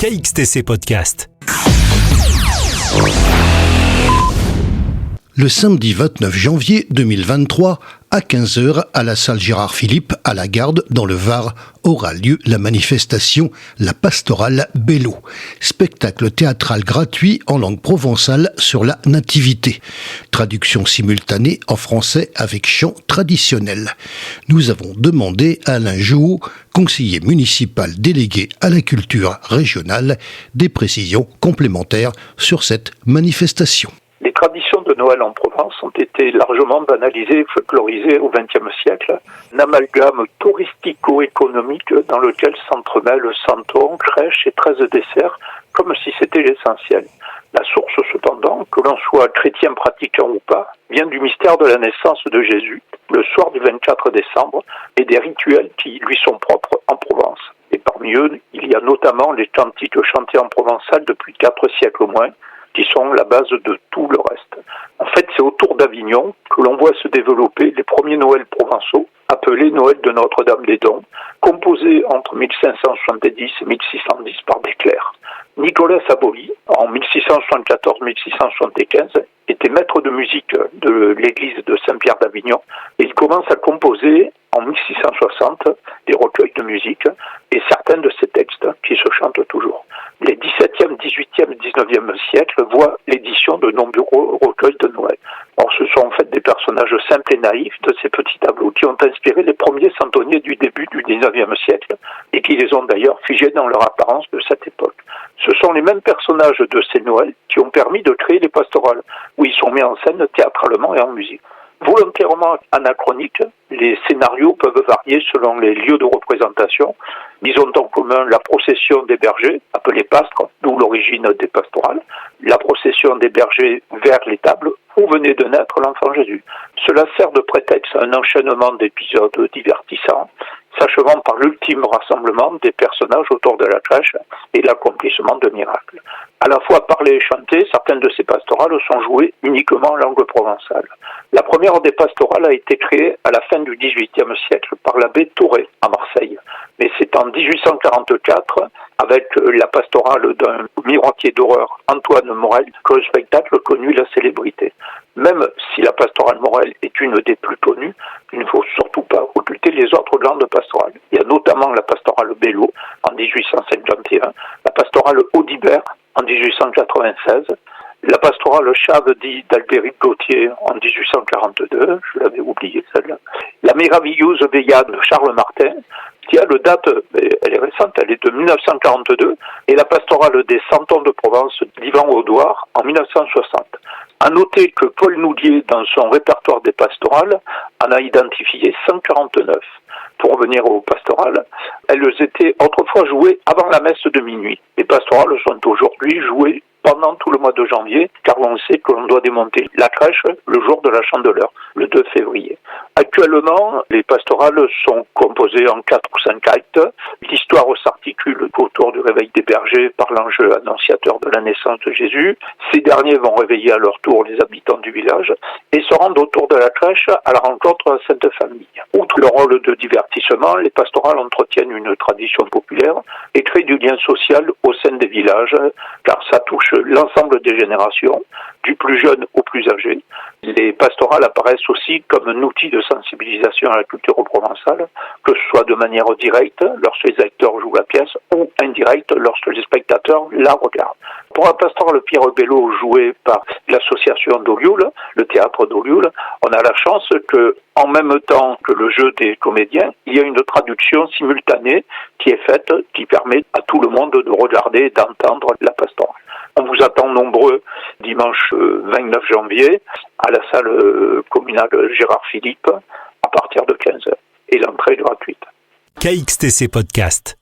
KXTC Podcast. Le samedi 29 janvier 2023, à 15h, à la salle Gérard Philippe, à la Garde, dans le Var, aura lieu la manifestation La Pastorale Bello. Spectacle théâtral gratuit en langue provençale sur la nativité. Traduction simultanée en français avec chant traditionnel. Nous avons demandé à Alain Jouot, conseiller municipal délégué à la culture régionale, des précisions complémentaires sur cette manifestation. Les traditions de Noël en Provence ont été largement banalisées et folklorisées au XXe siècle. Un amalgame touristico-économique dans lequel s'entremêlent santons, crèches et 13 desserts, comme si c'était l'essentiel. La source, cependant, que l'on soit chrétien pratiquant ou pas, vient du mystère de la naissance de Jésus, le soir du 24 décembre, et des rituels qui lui sont propres en Provence. Et parmi eux, il y a notamment les cantiques chantés en provençal depuis 4 siècles au moins, qui sont la base de tout le reste. En fait, c'est autour d'Avignon que l'on voit se développer les premiers Noëls provençaux, appelés Noël de Notre-Dame-des-Dons, composés entre 1570 et 1610 par des clercs. Nicolas Saboli, en 1674-1675, était maître de musique de l'église de Saint-Pierre d'Avignon et il commence à composer en 1660 des recueils de musique et certains de ces textes qui se chantent toujours. Les 17e, 18e et 19e siècles voient l'édition de nombreux recueils de Noël. Or, ce sont en fait des personnages simples et naïfs de ces petits tableaux qui ont inspiré les premiers cantonniers du début du 19e siècle et qui les ont d'ailleurs figés dans leur apparence de cette époque. Ce sont les mêmes personnages de ces Noëls qui ont permis de créer les pastorales, où ils sont mis en scène théâtralement et en musique. Volontairement anachroniques, les scénarios peuvent varier selon les lieux de représentation. Ils ont en commun la procession des bergers, appelée pastre, d'où l'origine des pastorales, la procession des bergers vers l'étable où venait de naître l'enfant Jésus. Cela sert de prétexte à un enchaînement d'épisodes divertissants, s'achevant par l'ultime rassemblement des personnages autour de la crèche et l'accomplissement de miracles. À la fois parlées et chantées, certaines de ces pastorales sont jouées uniquement en langue provençale. La première des pastorales a été créée à la fin du XVIIIe siècle par l'abbé Thoré à Marseille. Mais c'est en 1844, avec la pastorale d'un miroitier d'horreur, Antoine Morel, que le spectacle connut la célébrité. Même si la pastorale Morel est une des plus connues, il ne faut surtout pas occulter les autres grandes pastorales. Il y a notamment la pastorale Bello en 1851, la pastorale Audibert en 1896, la pastorale Chave dit d'Albéric Gauthier en 1842, je l'avais oublié celle-là, la Méravilleuse Veillade de Charles Martin, qui a le date, elle est récente, elle est de 1942, et la pastorale des Santons de Provence d'Yvan Audouard en 1960. À noter que Paul Noudier, dans son répertoire des pastorales, en a identifié 149. Pour revenir aux pastorales, elles étaient autrefois jouées avant la messe de minuit. Les pastorales sont aujourd'hui jouées pendant tout le mois de janvier, car on sait que l'on doit démonter la crèche le jour de la Chandeleur, le 2 février. Actuellement, les pastorales sont composées en 4 ou 5 actes. L'histoire s'articule autour du réveil des bergers par l'ange annonciateur de la naissance de Jésus. Ces derniers vont réveiller à leur tour les habitants du village et se rendent autour de la crèche à la rencontre de la Sainte Famille. Outre le rôle de divertissement, les pastorales entretiennent une tradition populaire et créent du lien social au sein des villages, car ça touche l'ensemble des générations, du plus jeune au plus âgé. Les pastorales apparaissent aussi comme un outil de sensibilisation à la culture provençale, que ce soit de manière directe, lorsque les acteurs jouent la pièce, ou indirecte, lorsque les spectateurs la regardent. Pour la pastorale Pierre Bello jouée par l'association d'Olioul, le théâtre d'Olioul, on a la chance que, en même temps que le jeu des comédiens, il y a une traduction simultanée qui est faite, qui permet à tout le monde de regarder et d'entendre la pastorale. On vous attend nombreux dimanche 29 janvier à la salle communale Gérard Philippe à partir de 15h. Et l'entrée est gratuite. KXTC Podcast.